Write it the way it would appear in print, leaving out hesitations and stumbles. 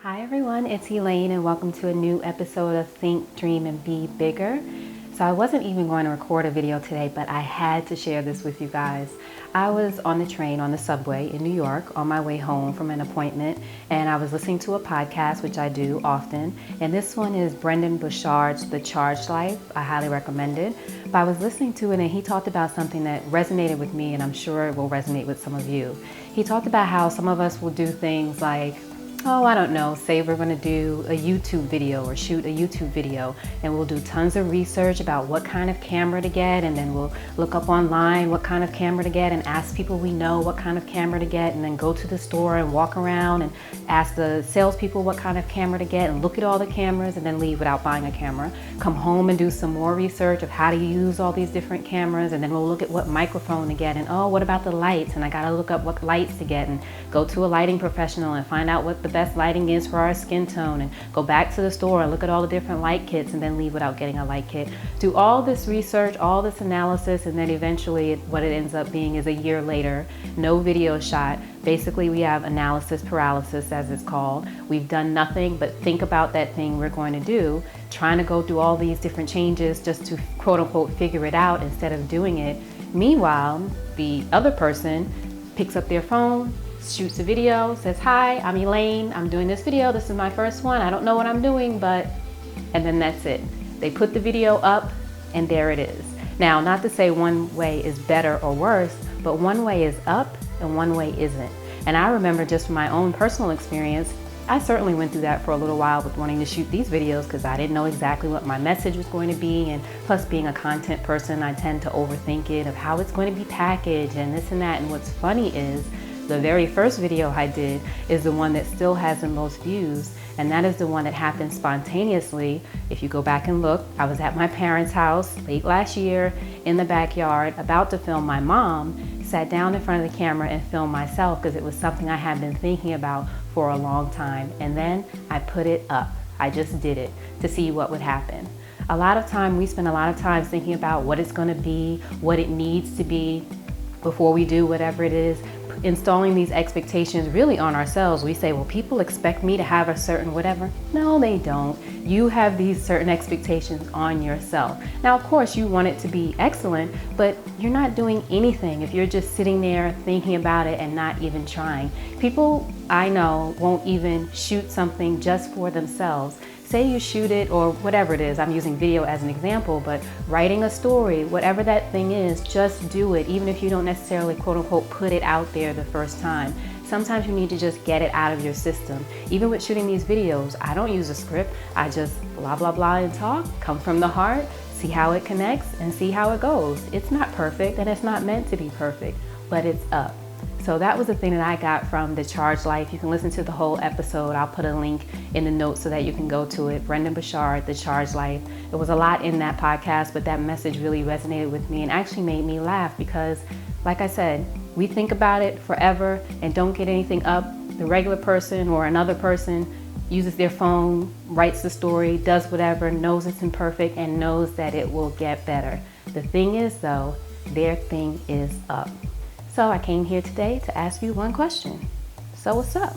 Hi everyone, it's Elayne and welcome to a new episode of Think, Dream, and Be Bigger. So I wasn't even going to record a video today, but I had to share this with you guys. I was on the train on the subway in New York on my way home from an appointment, and I was listening to a podcast, which I do often, and this one is Brendon Burchard's The Charged Life. I highly recommend it. But I was listening to it and he talked about something that resonated with me, and I'm sure it will resonate with some of you. He talked about how some of us will do things like, I don't know, say we're going to do a YouTube video or shoot a YouTube video, and we'll do tons of research about what kind of camera to get, and then we'll look up online what kind of camera to get and ask people we know what kind of camera to get, and then go to the store and walk around and ask the salespeople what kind of camera to get and look at all the cameras and then leave without buying a camera. Come home and do some more research of how to use all these different cameras, and then we'll look at what microphone to get, and what about the lights, and I got to look up what lights to get and go to a lighting professional and find out what the best lighting is for our skin tone, and go back to the store and look at all the different light kits and then leave without getting a light kit. Do all this research, all this analysis, and then eventually what it ends up being is a year later, no video shot. Basically, we have analysis paralysis, as it's called. We've done nothing but think about that thing we're going to do, trying to go through all these different changes just to quote unquote figure it out instead of doing it. Meanwhile, the other person picks up their phone, shoots a video, says, "Hi, I'm Elayne. I'm doing this video. This is my first one. I don't know what I'm doing, but," and then that's it. They put the video up and there it is. Now, not to say one way is better or worse, but one way is up and one way isn't. And I remember just from my own personal experience, I certainly went through that for a little while with wanting to shoot these videos because I didn't know exactly what my message was going to be, and plus being a content person, I tend to overthink it of how it's going to be packaged and this and that. And what's funny is the very first video I did is the one that still has the most views, and that is the one that happened spontaneously. If you go back and look, I was at my parents' house late last year in the backyard about to film my mom, sat down in front of the camera and filmed myself because it was something I had been thinking about for a long time, and then I put it up. I just did it to see what would happen. A lot of time, we spend a lot of time thinking about what it's going to be, what it needs to be before we do whatever it is, installing these expectations really on ourselves. We say, well, people expect me to have a certain whatever. No, they don't. You have these certain expectations on yourself. Now, of course, you want it to be excellent, but you're not doing anything if you're just sitting there thinking about it and not even trying. People I know won't even shoot something just for themselves. Say you shoot it or whatever it is, I'm using video as an example, but writing a story, whatever that thing is, just do it, even if you don't necessarily quote unquote put it out there the first time. Sometimes you need to just get it out of your system. Even with shooting these videos, I don't use a script. I just blah, blah, blah and talk, come from the heart, see how it connects and see how it goes. It's not perfect and it's not meant to be perfect, but it's up. So that was the thing that I got from The Charged Life. You can listen to the whole episode. I'll put a link in the notes so that you can go to it. Brendon Burchard, The Charged Life. It was a lot in that podcast, but that message really resonated with me and actually made me laugh because, like I said, we think about it forever and don't get anything up. The regular person or another person uses their phone, writes the story, does whatever, knows it's imperfect, and knows that it will get better. The thing is, though, their thing is up. So I came here today to ask you one question. So what's up?